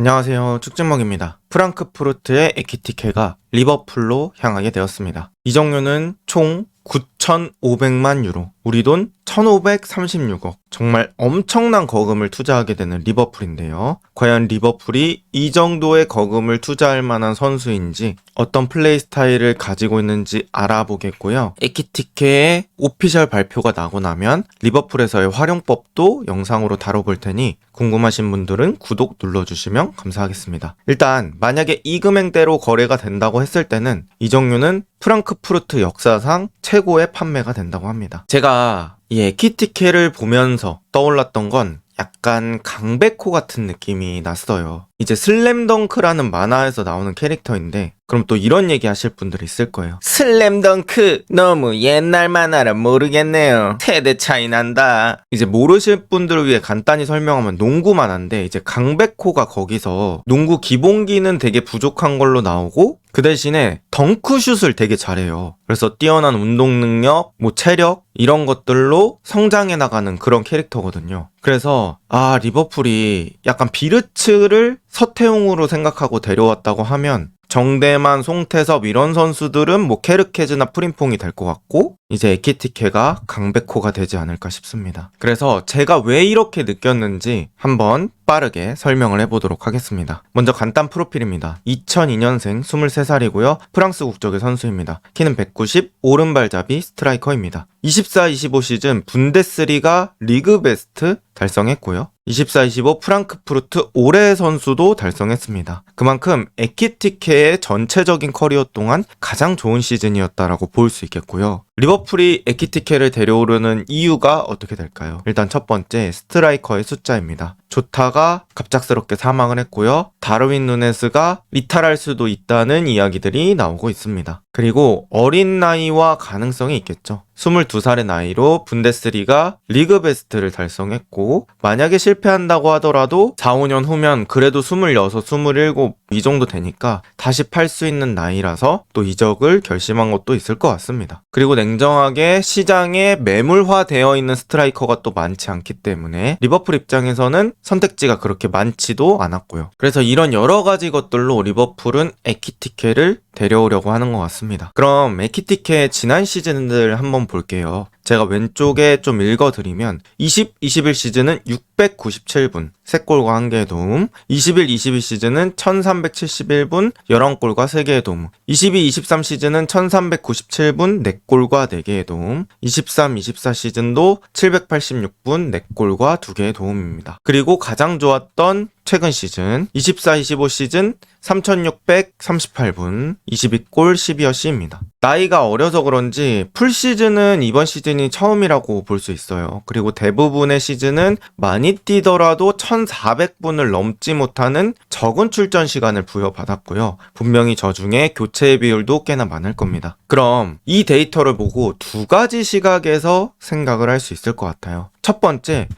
안녕하세요. 축진먹입니다. 프랑크푸르트의 에키티케가 리버풀로 향하게 되었습니다. 이적료는 총 9,500만 유로, 우리 돈 1,536억. 정말 엄청난 거금을 투자하게 되는 리버풀인데요. 과연 리버풀이 이 정도의 거금을 투자할 만한 선수인지, 어떤 플레이 스타일을 가지고 있는지 알아보겠고요. 에키티케의 오피셜 발표가 나고 나면 리버풀에서의 활용법도 영상으로 다뤄볼 테니 궁금하신 분들은 구독 눌러주시면 감사하겠습니다. 일단 만약에 이 금액대로 거래가 된다고 했을 때는 이적료는 프랑크푸르트 역사상 최고의 판매가 된다고 합니다. 제가 이 에키티케를 보면서 떠올랐던 건 약간 강백호 같은 느낌이 났어요. 이제 슬램덩크라는 만화에서 나오는 캐릭터인데, 그럼 또 이런 얘기 하실 분들이 있을 거예요. 슬램덩크 너무 옛날 만화라 모르겠네요. 세대 차이 난다. 이제 모르실 분들을 위해 간단히 설명하면 농구 만화인데, 이제 강백호가 거기서 농구 기본기는 되게 부족한 걸로 나오고 그 대신에 덩크슛을 되게 잘해요. 그래서 뛰어난 운동 능력, 체력 이런 것들로 성장해 나가는 그런 캐릭터거든요. 그래서 리버풀이 약간 비르츠를 서태웅으로 생각하고 데려왔다고 하면 정대만, 송태섭 이런 선수들은 케르케즈나 프림퐁이 될 것 같고, 이제 에키티케가 강백호가 되지 않을까 싶습니다. 그래서 제가 왜 이렇게 느꼈는지 한번 빠르게 설명을 해보도록 하겠습니다. 먼저 간단 프로필입니다. 2002년생 23살이고요. 프랑스 국적의 선수입니다. 키는 190, 오른발잡이 스트라이커입니다. 24-25 시즌 분데스리가 리그 베스트 달성했고요. 24-25 프랑크푸르트 올해의 선수도 달성했습니다. 그만큼 에키티케의 전체적인 커리어 동안 가장 좋은 시즌이었다라고 볼 수 있겠고요. 리버풀이 에키티케를 데려오려는 이유가 어떻게 될까요? 일단 첫 번째, 스트라이커의 숫자입니다. 조타가 갑작스럽게 사망을 했고요. 다르윈 누네스가 이탈할 수도 있다는 이야기들이 나오고 있습니다. 그리고 어린 나이와 가능성이 있겠죠. 22살의 나이로 분데스리가 리그 베스트를 달성했고, 만약에 실패한다고 하더라도 4-5년 후면 그래도 26, 27 이 정도 되니까 다시 팔 수 있는 나이라서 또 이적을 결심한 것도 있을 것 같습니다. 그리고 냉정하게 시장에 매물화되어 있는 스트라이커가 또 많지 않기 때문에 리버풀 입장에서는 선택지가 그렇게 많지도 않았고요. 그래서 이런 여러 가지 것들로 리버풀은 에키티케를 데려오려고 하는 것 같습니다. 그럼 에키티케의 지난 시즌들 한번 볼게요. 제가 왼쪽에 좀 읽어드리면 20-21 시즌은 697분, 3골과 1개의 도움. 21-22 시즌은 1371분, 11골과 3개의 도움. 22-23 시즌은 1397분, 4골과 4개의 도움. 23-24 시즌도 786분, 4골과 2개의 도움입니다. 그리고 가장 좋았던 최근 시즌 24-25 시즌 3638분, 22골 12어시입니다. 나이가 어려서 그런지 풀시즌은 이번 시즌이 처음이라고 볼 수 있어요. 그리고 대부분의 시즌은 많이 뛰더라도 1400분을 넘지 못하는 적은 출전 시간을 부여받았고요. 분명히 저 중에 교체 비율도 꽤나 많을 겁니다. 그럼 이 데이터를 보고 두 가지 시각에서 생각을 할 수 있을 것 같아요. 첫 번째,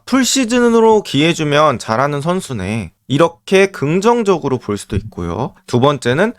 풀시즌으로 기회 주면 잘하는 선수네, 이렇게 긍정적으로 볼 수도 있고요. 두 번째는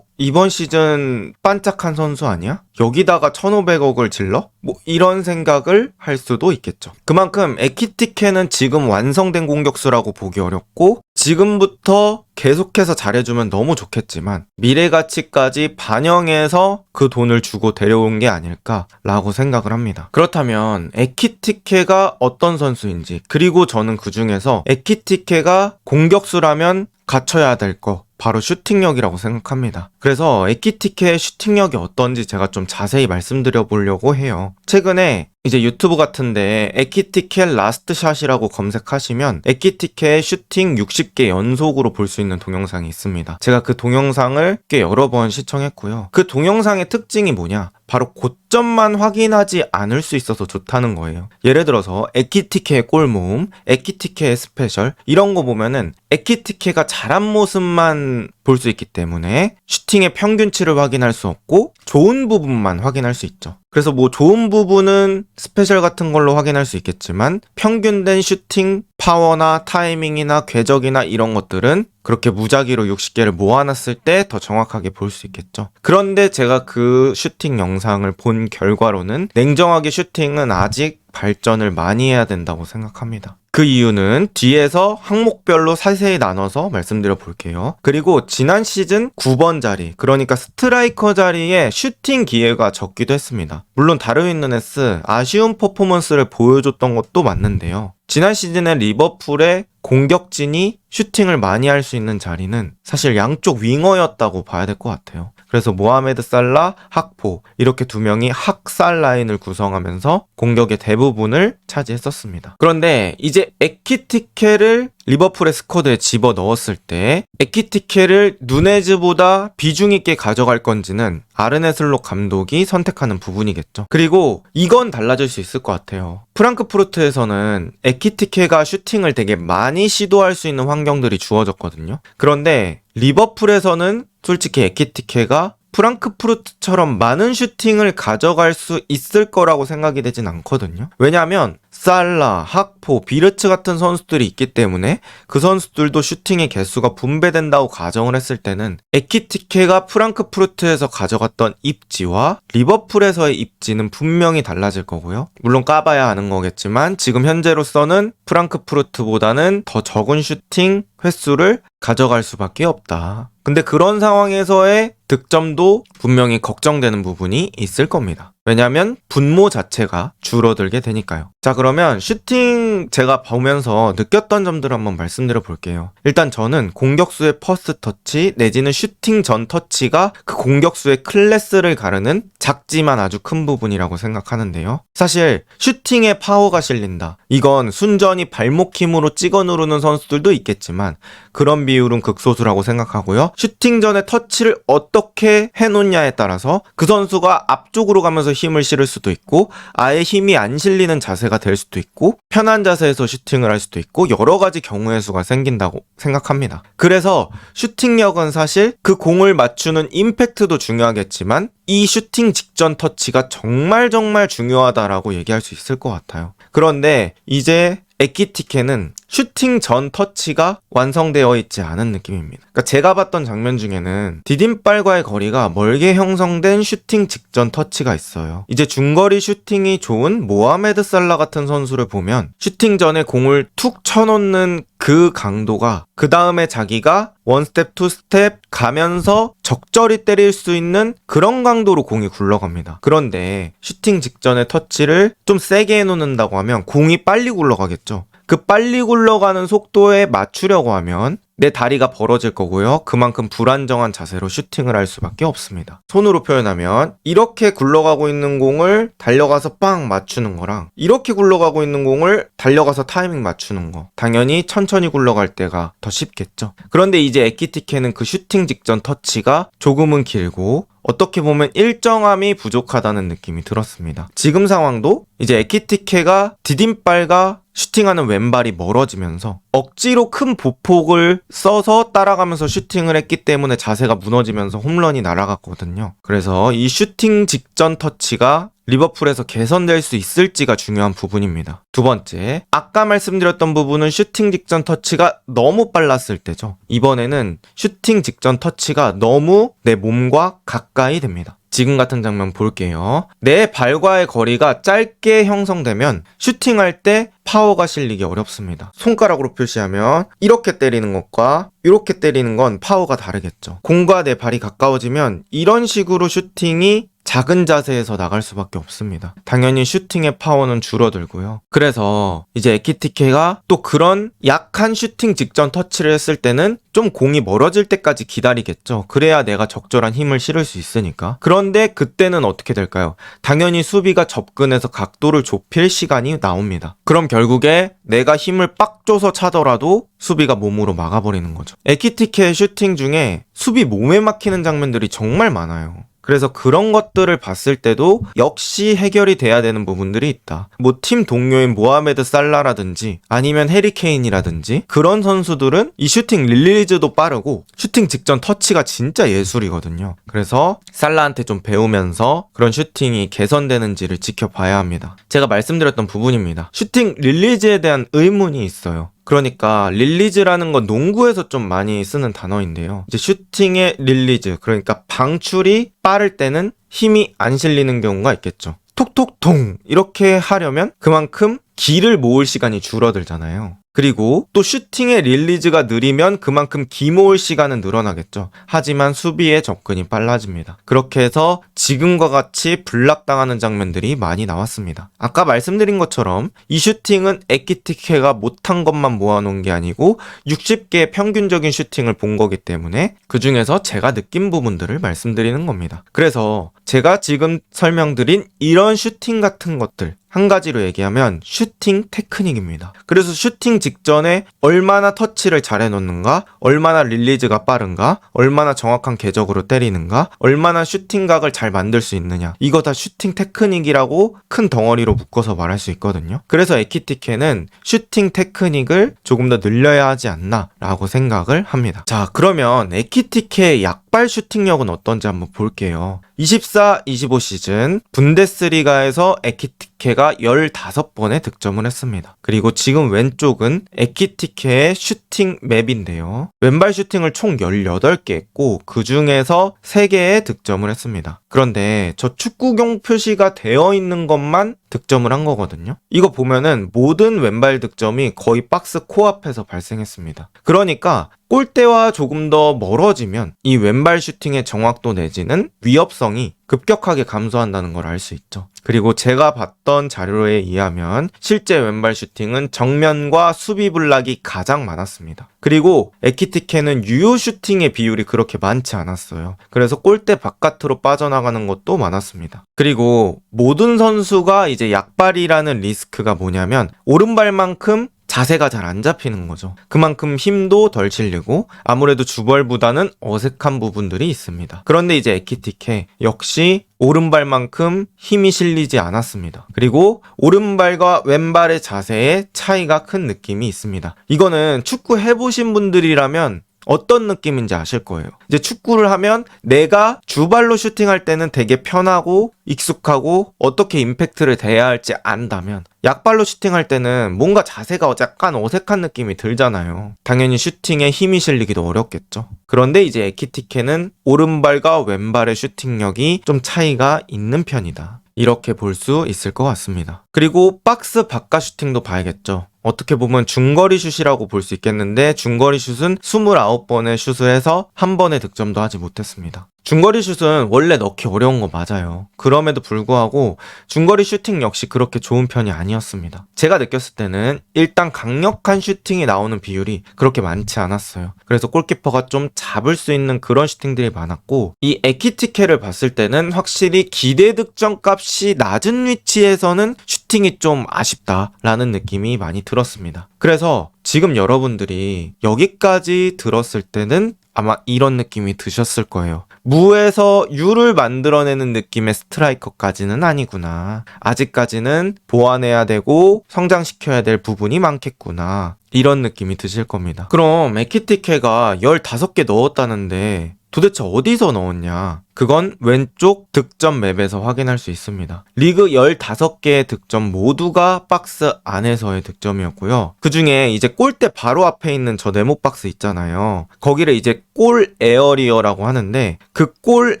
이번 시즌 반짝한 선수 아니야? 여기다가 1,500억을 질러? 이런 생각을 할 수도 있겠죠. 그만큼 에키티케는 지금 완성된 공격수라고 보기 어렵고, 지금부터 계속해서 잘해주면 너무 좋겠지만 미래 가치까지 반영해서 그 돈을 주고 데려온 게 아닐까라고 생각을 합니다. 그렇다면 에키티케가 어떤 선수인지, 그리고 저는 그 중에서 에키티케가 공격수라면 갖춰야 될 거, 바로 슈팅력이라고 생각합니다. 그래서 에키티케의 슈팅력이 어떤지 제가 좀 자세히 말씀드려 보려고 해요. 최근에 이제 유튜브 같은데 에키티케 라스트 샷이라고 검색하시면 에키티케의 슈팅 60개 연속으로 볼 수 있는 동영상이 있습니다. 제가 그 동영상을 꽤 여러 번 시청했고요. 그 동영상의 특징이 뭐냐? 바로 고점만 확인하지 않을 수 있어서 좋다는 거예요. 예를 들어서 에키티케의 골 모음, 에키티케의 스페셜 이런 거 보면은 에키티케가 잘한 모습만 볼 수 있기 때문에 슈팅의 평균치를 확인할 수 없고 좋은 부분만 확인할 수 있죠. 그래서 좋은 부분은 스페셜 같은 걸로 확인할 수 있겠지만 평균된 슈팅 파워나 타이밍이나 궤적이나 이런 것들은 그렇게 무작위로 60개를 모아놨을 때 더 정확하게 볼 수 있겠죠. 그런데 제가 그 슈팅 영상을 본 결과로는 냉정하게 슈팅은 아직 발전을 많이 해야 된다고 생각합니다. 그 이유는 뒤에서 항목별로 자세히 나눠서 말씀드려 볼게요. 그리고 지난 시즌 9번 자리, 그러니까 스트라이커 자리에 슈팅 기회가 적기도 했습니다. 물론 다르윈 누네스 아쉬운 퍼포먼스를 보여줬던 것도 맞는데요. 지난 시즌에 리버풀의 공격진이 슈팅을 많이 할 수 있는 자리는 사실 양쪽 윙어였다고 봐야 될 것 같아요. 그래서 모하메드 살라, 학포 이렇게 두 명이 학살 라인을 구성하면서 공격의 대부분을 차지했었습니다. 그런데 이제 에키티케를 리버풀의 스쿼드에 집어넣었을 때 에키티케를 누네즈보다 비중 있게 가져갈 건지는 아르네 슬롯 감독이 선택하는 부분이겠죠. 그리고 이건 달라질 수 있을 것 같아요. 프랑크푸르트에서는 에키티케가 슈팅을 되게 많이 시도할 수 있는 환경들이 주어졌거든요. 그런데 리버풀에서는 솔직히 에키티케가 프랑크푸르트처럼 많은 슈팅을 가져갈 수 있을 거라고 생각이 되진 않거든요. 왜냐하면 살라, 학포, 비르츠 같은 선수들이 있기 때문에 그 선수들도 슈팅의 개수가 분배된다고 가정을 했을 때는 에키티케가 프랑크푸르트에서 가져갔던 입지와 리버풀에서의 입지는 분명히 달라질 거고요. 물론 까봐야 하는 거겠지만 지금 현재로서는 프랑크푸르트보다는 더 적은 슈팅 횟수를 가져갈 수밖에 없다. 근데 그런 상황에서의 득점도 분명히 걱정되는 부분이 있을 겁니다. 왜냐하면 분모 자체가 줄어들게 되니까요. 자, 그러면 슈팅 제가 보면서 느꼈던 점들을 한번 말씀드려 볼게요. 일단 저는 공격수의 퍼스트 터치 내지는 슈팅 전 터치가 그 공격수의 클래스를 가르는 작지만 아주 큰 부분이라고 생각하는데요. 사실 슈팅에 파워가 실린다. 이건 순전히 발목 힘으로 찍어 누르는 선수들도 있겠지만 그런 비율은 극소수라고 생각하고요. 슈팅 전에 터치를 어떻게 해놓냐에 따라서 그 선수가 앞쪽으로 가면서 힘을 실을 수도 있고 아예 힘이 안 실리는 자세가 될 수도 있고 편한 자세에서 슈팅을 할 수도 있고 여러 가지 경우의 수가 생긴다고 생각합니다. 그래서 슈팅력은 사실 그 공을 맞추는 임팩트도 중요하겠지만 이 슈팅 직전 터치가 정말 중요하다라고 얘기할 수 있을 것 같아요. 그런데 이제 에키티케는 슈팅 전 터치가 완성되어 있지 않은 느낌입니다. 그러니까 제가 봤던 장면 중에는 디딤발과의 거리가 멀게 형성된 슈팅 직전 터치가 있어요. 이제 중거리 슈팅이 좋은 모하메드 살라 같은 선수를 보면 슈팅 전에 공을 툭 쳐놓는 그 강도가 그 다음에 자기가 원스텝 투스텝 가면서 적절히 때릴 수 있는 그런 강도로 공이 굴러갑니다. 그런데 슈팅 직전의 터치를 좀 세게 해놓는다고 하면 공이 빨리 굴러가겠죠. 그 빨리 굴러가는 속도에 맞추려고 하면 내 다리가 벌어질 거고요. 그만큼 불안정한 자세로 슈팅을 할 수밖에 없습니다. 손으로 표현하면 이렇게 굴러가고 있는 공을 달려가서 빵 맞추는 거랑 이렇게 굴러가고 있는 공을 달려가서 타이밍 맞추는 거 당연히 천천히 굴러갈 때가 더 쉽겠죠. 그런데 이제 에키티케는 그 슈팅 직전 터치가 조금은 길고 어떻게 보면 일정함이 부족하다는 느낌이 들었습니다. 지금 상황도 이제 에키티케가 디딤발과 슈팅하는 왼발이 멀어지면서 억지로 큰 보폭을 써서 따라가면서 슈팅을 했기 때문에 자세가 무너지면서 홈런이 날아갔거든요. 그래서 이 슈팅 직전 터치가 리버풀에서 개선될 수 있을지가 중요한 부분입니다. 두 번째, 아까 말씀드렸던 부분은 슈팅 직전 터치가 너무 빨랐을 때죠. 이번에는 슈팅 직전 터치가 너무 내 몸과 가까이 됩니다. 지금 같은 장면 볼게요. 내 발과의 거리가 짧게 형성되면 슈팅할 때 파워가 실리기 어렵습니다. 손가락으로 표시하면 이렇게 때리는 것과 이렇게 때리는 건 파워가 다르겠죠. 공과 내 발이 가까워지면 이런 식으로 슈팅이 작은 자세에서 나갈 수밖에 없습니다. 당연히 슈팅의 파워는 줄어들고요. 그래서 이제 에키티케가 또 그런 약한 슈팅 직전 터치를 했을 때는 좀 공이 멀어질 때까지 기다리겠죠. 그래야 내가 적절한 힘을 실을 수 있으니까. 그런데 그때는 어떻게 될까요? 당연히 수비가 접근해서 각도를 좁힐 시간이 나옵니다. 그럼 결국에 내가 힘을 빡 줘서 차더라도 수비가 몸으로 막아버리는 거죠. 에키티케의 슈팅 중에 수비 몸에 막히는 장면들이 정말 많아요. 그래서 그런 것들을 봤을 때도 역시 해결이 돼야 되는 부분들이 있다. 뭐 팀 동료인 모하메드 살라라든지 아니면 해리 케인이라든지 그런 선수들은 이 슈팅 릴리즈도 빠르고 슈팅 직전 터치가 진짜 예술이거든요. 그래서 살라한테 좀 배우면서 그런 슈팅이 개선되는지를 지켜봐야 합니다. 제가 말씀드렸던 부분입니다. 슈팅 릴리즈에 대한 의문이 있어요. 그러니까 릴리즈라는 건 농구에서 좀 많이 쓰는 단어인데요. 이제 슈팅의 릴리즈, 그러니까 방출이 빠를 때는 힘이 안 실리는 경우가 있겠죠. 톡톡통 이렇게 하려면 그만큼 기를 모을 시간이 줄어들잖아요. 그리고 또 슈팅의 릴리즈가 느리면 그만큼 기 모을 시간은 늘어나겠죠. 하지만 수비의 접근이 빨라집니다. 그렇게 해서 지금과 같이 블락당하는 장면들이 많이 나왔습니다. 아까 말씀드린 것처럼 이 슈팅은 에키티케가 못한 것만 모아놓은 게 아니고 60개의 평균적인 슈팅을 본 거기 때문에 그 중에서 제가 느낀 부분들을 말씀드리는 겁니다. 그래서 제가 지금 설명드린 이런 슈팅 같은 것들 한 가지로 얘기하면 슈팅 테크닉입니다. 그래서 슈팅 직전에 얼마나 터치를 잘 해놓는가, 얼마나 릴리즈가 빠른가, 얼마나 정확한 궤적으로 때리는가, 얼마나 슈팅각을 잘 만들 수 있느냐, 이거 다 슈팅 테크닉이라고 큰 덩어리로 묶어서 말할 수 있거든요. 그래서 에키티케는 슈팅 테크닉을 조금 더 늘려야 하지 않나 라고 생각을 합니다. 자, 그러면 에키티케의 약발 슈팅력은 어떤지 한번 볼게요. 24-25 시즌 분데스리가에서 에키티케가 15번의 득점을 했습니다. 그리고 지금 왼쪽은 에키티케의 슈팅 맵인데요. 왼발 슈팅을 총 18개 했고 그 중에서 3개의 득점을 했습니다. 그런데 저 축구용 표시가 되어 있는 것만 득점을 한 거거든요. 이거 보면은 모든 왼발 득점이 거의 박스 코앞에서 발생했습니다. 그러니까 골대와 조금 더 멀어지면 이 왼발 슈팅의 정확도 내지는 위협성이 급격하게 감소한다는 걸 알 수 있죠. 그리고 제가 봤던 자료에 의하면 실제 왼발 슈팅은 정면과 수비 블락이 가장 많았습니다. 그리고 에키티케는 유효 슈팅의 비율이 그렇게 많지 않았어요. 그래서 골대 바깥으로 빠져나가는 것도 많았습니다. 그리고 모든 선수가 이제 약발이라는 리스크가 뭐냐면 오른발만큼 자세가 잘 안 잡히는 거죠. 그만큼 힘도 덜 실리고 아무래도 주벌보다는 어색한 부분들이 있습니다. 그런데 이제 에키티케 역시 오른발만큼 힘이 실리지 않았습니다. 그리고 오른발과 왼발의 자세에 차이가 큰 느낌이 있습니다. 이거는 축구 해보신 분들이라면 어떤 느낌인지 아실 거예요. 이제 축구를 하면 내가 주발로 슈팅할 때는 되게 편하고 익숙하고 어떻게 임팩트를 대야 할지 안다면 약발로 슈팅할 때는 뭔가 자세가 약간 어색한 느낌이 들잖아요. 당연히 슈팅에 힘이 실리기도 어렵겠죠. 그런데 이제 에키티케는 오른발과 왼발의 슈팅력이 좀 차이가 있는 편이다. 이렇게 볼 수 있을 것 같습니다. 그리고 박스 바깥 슈팅도 봐야겠죠. 어떻게 보면 중거리 슛이라고 볼 수 있겠는데 중거리 슛은 29번의 슛을 해서 한 번의 득점도 하지 못했습니다. 중거리 슛은 원래 넣기 어려운 거 맞아요. 그럼에도 불구하고 중거리 슈팅 역시 그렇게 좋은 편이 아니었습니다. 제가 느꼈을 때는 일단 강력한 슈팅이 나오는 비율이 그렇게 많지 않았어요. 그래서 골키퍼가 좀 잡을 수 있는 그런 슈팅들이 많았고 이 에키티케를 봤을 때는 확실히 기대 득점 값이 낮은 위치에서는 슈팅이 좀 아쉽다라는 느낌이 많이 들었습니다. 그래서 지금 여러분들이 여기까지 들었을 때는 아마 이런 느낌이 드셨을 거예요. 무에서 유를 만들어내는 느낌의 스트라이커까지는 아니구나. 아직까지는 보완해야 되고 성장시켜야 될 부분이 많겠구나. 이런 느낌이 드실 겁니다. 그럼 에키티케가 15개 넣었다는데 도대체 어디서 넣었냐? 그건 왼쪽 득점 맵에서 확인할 수 있습니다. 리그 15개의 득점 모두가 박스 안에서의 득점이었고요. 그 중에 이제 골대 바로 앞에 있는 저 네모 박스 있잖아요. 거기를 이제 골 에어리어라고 하는데 그 골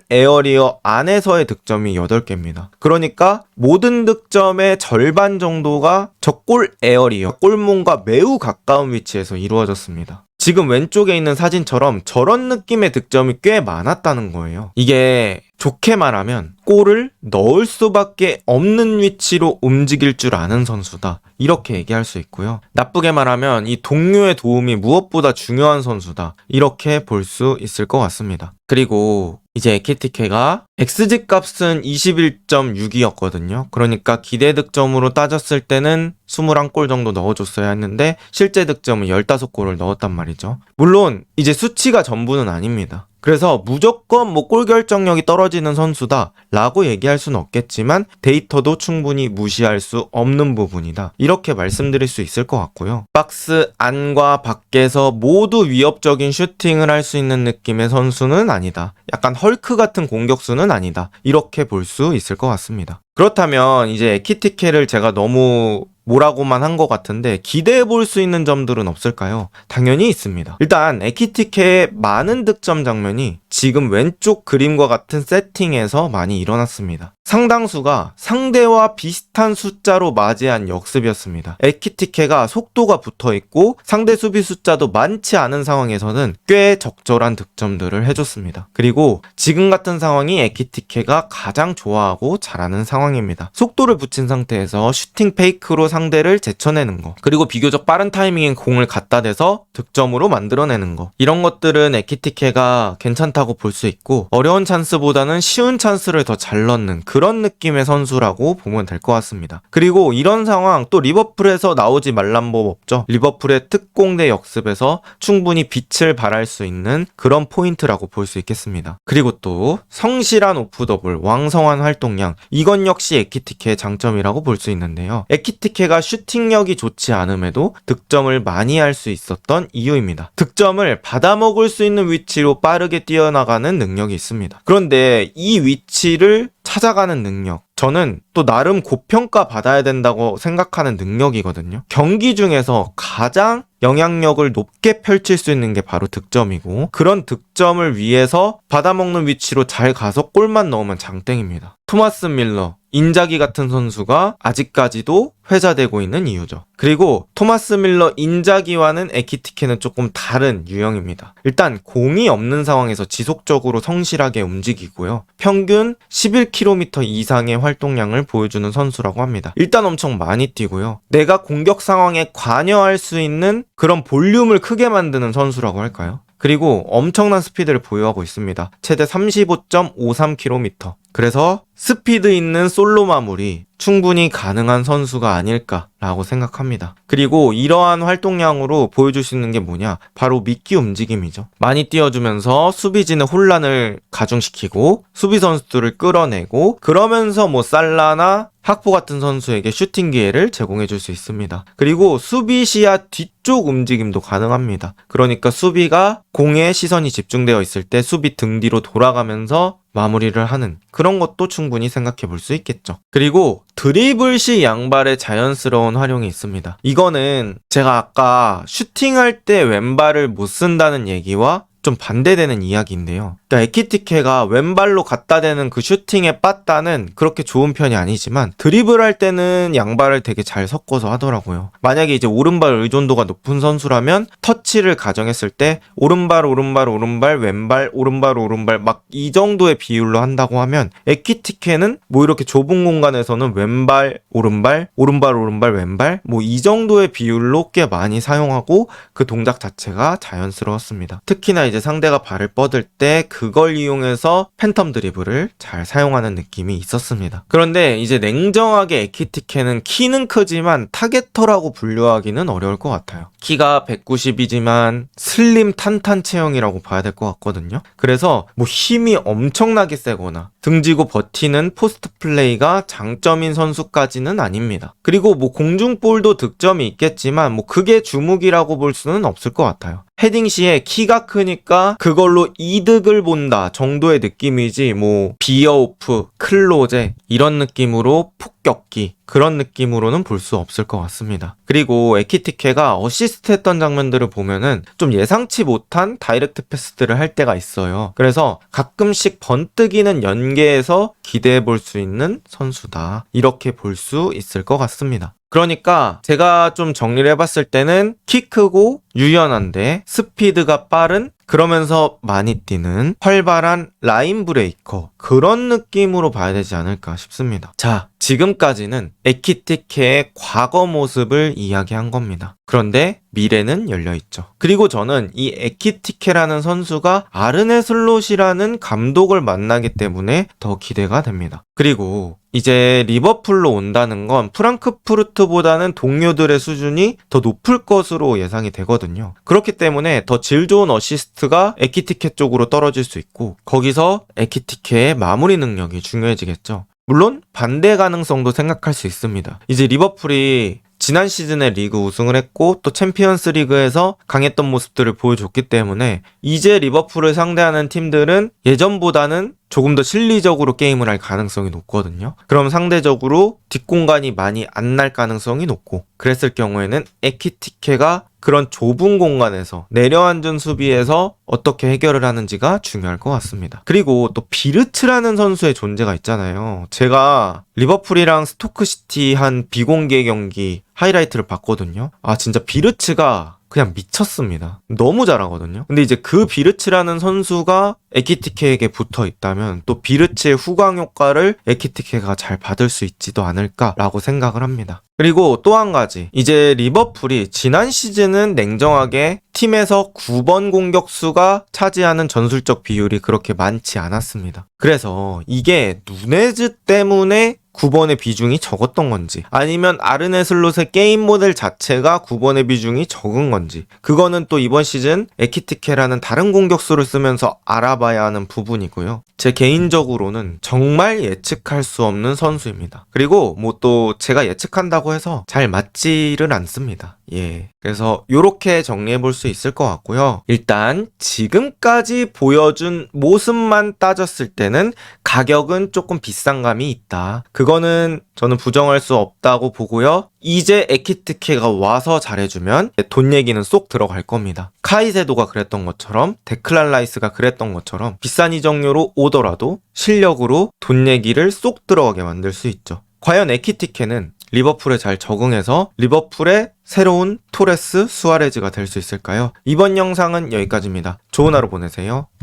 에어리어 안에서의 득점이 8개입니다. 그러니까 모든 득점의 절반 정도가 저 골 에어리어, 골문과 매우 가까운 위치에서 이루어졌습니다. 지금 왼쪽에 있는 사진처럼 저런 느낌의 득점이 꽤 많았다는 거예요. 이게 좋게 말하면 골을 넣을 수밖에 없는 위치로 움직일 줄 아는 선수다. 이렇게 얘기할 수 있고요. 나쁘게 말하면 이 동료의 도움이 무엇보다 중요한 선수다. 이렇게 볼 수 있을 것 같습니다. 그리고 이제 에키티케가 XG 값은 21.6이었거든요. 그러니까 기대 득점으로 따졌을 때는 21골 정도 넣어줬어야 했는데 실제 득점은 15골을 넣었단 말이죠. 물론 이제 수치가 전부는 아닙니다. 그래서 무조건 골 결정력이 떨어지는 선수다 라고 얘기할 수는 없겠지만 데이터도 충분히 무시할 수 없는 부분이다. 이렇게 말씀드릴 수 있을 것 같고요. 박스 안과 밖에서 모두 위협적인 슈팅을 할 수 있는 느낌의 선수는 아니다. 약간 헐크 같은 공격수는 아니다. 이렇게 볼 수 있을 것 같습니다. 그렇다면 이제 에키티케를 제가 너무 뭐라고만 한 것 같은데 기대해 볼 수 있는 점들은 없을까요? 당연히 있습니다. 일단 에키티케의 많은 득점 장면이 지금 왼쪽 그림과 같은 세팅에서 많이 일어났습니다. 상당수가 상대와 비슷한 숫자로 맞이한 역습이었습니다. 에키티케가 속도가 붙어있고 상대 수비 숫자도 많지 않은 상황에서는 꽤 적절한 득점들을 해줬습니다. 그리고 지금 같은 상황이 에키티케가 가장 좋아하고 잘하는 상황입니다. 속도를 붙인 상태에서 슈팅 페이크로 상대를 제쳐내는 거, 그리고 비교적 빠른 타이밍에 공을 갖다 대서 득점으로 만들어내는 거, 이런 것들은 에키티케가 괜찮다고 볼 수 있고 어려운 찬스보다는 쉬운 찬스를 더 잘 넣는 그런 느낌의 선수라고 보면 될 것 같습니다. 그리고 이런 상황 또 리버풀에서 나오지 말란 법 없죠. 리버풀의 특공대 역습에서 충분히 빛을 발할 수 있는 그런 포인트라고 볼 수 있겠습니다. 그리고 또 성실한 오프더블, 왕성한 활동량, 이건 역시 에키티케의 장점이라고 볼 수 있는데요. 에키티케가 슈팅력이 좋지 않음에도 득점을 많이 할 수 있었던 이유입니다. 득점을 받아먹을 수 있는 위치로 빠르게 뛰어나가는 능력이 있습니다. 그런데 이 위치를 찾아가는 능력, 저는 또 나름 고평가 받아야 된다고 생각하는 능력이거든요. 경기 중에서 가장 영향력을 높게 펼칠 수 있는 게 바로 득점이고, 그런 득점을 위해서 받아먹는 위치로 잘 가서 골만 넣으면 장땡입니다. 토마스 밀러, 인자기 같은 선수가 아직까지도 회자되고 있는 이유죠. 그리고 토마스 밀러, 인자기와는 에키티케는 조금 다른 유형입니다. 일단 공이 없는 상황에서 지속적으로 성실하게 움직이고요. 평균 11km 이상의 활동량을 보여주는 선수라고 합니다. 일단 엄청 많이 뛰고요. 내가 공격 상황에 관여할 수 있는 그런 볼륨을 크게 만드는 선수라고 할까요? 그리고 엄청난 스피드를 보유하고 있습니다. 최대 35.53km. 그래서 스피드 있는 솔로 마무리 충분히 가능한 선수가 아닐까라고 생각합니다. 그리고 이러한 활동량으로 보여줄 수 있는 게 뭐냐? 바로 미끼 움직임이죠. 많이 띄워주면서 수비진의 혼란을 가중시키고 수비 선수들을 끌어내고, 그러면서 뭐 살라나 학포 같은 선수에게 슈팅 기회를 제공해 줄 수 있습니다. 그리고 수비 시야 뒤쪽 움직임도 가능합니다. 그러니까 수비가 공에 시선이 집중되어 있을 때 수비 등 뒤로 돌아가면서 마무리를 하는 그런 것도 충분히 생각해 볼 수 있겠죠. 그리고 드리블 시 양발의 자연스러운 활용이 있습니다. 이거는 제가 아까 슈팅할 때 왼발을 못 쓴다는 얘기와 좀 반대되는 이야기인데요. 그러니까 에키티케가 왼발로 갖다 대는 그 슈팅의 빠따는 그렇게 좋은 편이 아니지만 드리블할 때는 양발을 되게 잘 섞어서 하더라고요. 만약에 이제 오른발 의존도가 높은 선수라면 터치를 가정했을 때 오른발 왼발 오른발 막 이 정도의 비율로 한다고 하면, 에키티케는 뭐 이렇게 좁은 공간에서는 왼발 오른발 왼발 뭐 이 정도의 비율로 꽤 많이 사용하고 그 동작 자체가 자연스러웠습니다. 특히나 이제 상대가 발을 뻗을 때 그걸 이용해서 팬텀 드리블을 잘 사용하는 느낌이 있었습니다. 그런데 이제 냉정하게 에키티케는 키는 크지만 타겟터라고 분류하기는 어려울 것 같아요. 키가 190이지만 슬림 탄탄 체형이라고 봐야 될 것 같거든요. 그래서 뭐 힘이 엄청나게 세거나 등지고 버티는 포스트 플레이가 장점인 선수까지는 아닙니다. 그리고 뭐 공중볼도 득점이 있겠지만 뭐 그게 주목이라고 볼 수는 없을 것 같아요. 헤딩 시에 키가 크니까 그걸로 이득을 본다 정도의 느낌이지, 뭐 비어오프, 클로제 이런 느낌으로 폭격기 그런 느낌으로는 볼 수 없을 것 같습니다. 그리고 에키티케가 어시스트 했던 장면들을 보면은 좀 예상치 못한 다이렉트 패스들을 할 때가 있어요. 그래서 가끔씩 번뜩이는 연계에서 기대해 볼 수 있는 선수다, 이렇게 볼 수 있을 것 같습니다. 그러니까 제가 좀 정리를 해봤을 때는 키 크고 유연한데 스피드가 빠른, 그러면서 많이 뛰는 활발한 라인 브레이커, 그런 느낌으로 봐야 되지 않을까 싶습니다. 자, 지금까지는 에키티케의 과거 모습을 이야기한 겁니다. 그런데 미래는 열려있죠. 그리고 저는 이 에키티케라는 선수가 아르네 슬롯이라는 감독을 만나기 때문에 더 기대가 됩니다. 그리고 이제 리버풀로 온다는 건 프랑크푸르트보다는 동료들의 수준이 더 높을 것으로 예상이 되거든요. 그렇기 때문에 더 질 좋은 어시스트가 에키티케 쪽으로 떨어질 수 있고, 거기서 에키티케의 마무리 능력이 중요해지겠죠. 물론 반대 가능성도 생각할 수 있습니다. 이제 리버풀이 지난 시즌에 리그 우승을 했고 또 챔피언스 리그에서 강했던 모습들을 보여줬기 때문에 이제 리버풀을 상대하는 팀들은 예전보다는 조금 더 실리적으로 게임을 할 가능성이 높거든요. 그럼 상대적으로 뒷공간이 많이 안 날 가능성이 높고, 그랬을 경우에는 에키티케가 그런 좁은 공간에서 내려앉은 수비에서 어떻게 해결을 하는지가 중요할 것 같습니다. 그리고 또 비르츠라는 선수의 존재가 있잖아요. 제가 리버풀이랑 스토크시티 한 비공개 경기 하이라이트를 봤거든요. 아, 진짜 비르츠가 그냥 미쳤습니다. 너무 잘하거든요. 근데 이제 그 비르츠라는 선수가 에키티케에게 붙어 있다면 또 비르츠의 후광 효과를 에키티케가 잘 받을 수 있지도 않을까라고 생각을 합니다. 그리고 또 한 가지, 이제 리버풀이 지난 시즌은 냉정하게 팀에서 9번 공격수가 차지하는 전술적 비율이 그렇게 많지 않았습니다. 그래서 이게 누네즈 때문에 9번의 비중이 적었던 건지, 아니면 아르네 슬롯의 게임 모델 자체가 9번의 비중이 적은 건지, 그거는 또 이번 시즌 에키티케라는 다른 공격수를 쓰면서 알아봐야 하는 부분이고요. 제 개인적으로는 정말 예측할 수 없는 선수입니다. 그리고 뭐 또 제가 예측한다고 해서 잘 맞지를 않습니다. 예. 그래서 요렇게 정리해 볼 수 있을 것 같고요. 일단 지금까지 보여준 모습만 따졌을 때는 가격은 조금 비싼 감이 있다. 그거는 저는 부정할 수 없다고 보고요. 이제 에키티케가 와서 잘해주면 돈 얘기는 쏙 들어갈 겁니다. 카이세도가 그랬던 것처럼, 데클란 라이스가 그랬던 것처럼 비싼 이적료로 오더라도 실력으로 돈 얘기를 쏙 들어가게 만들 수 있죠. 과연 에키티케는 리버풀에 잘 적응해서 리버풀의 새로운 토레스, 수아레즈가 될 수 있을까요? 이번 영상은 여기까지입니다. 좋은 하루 보내세요.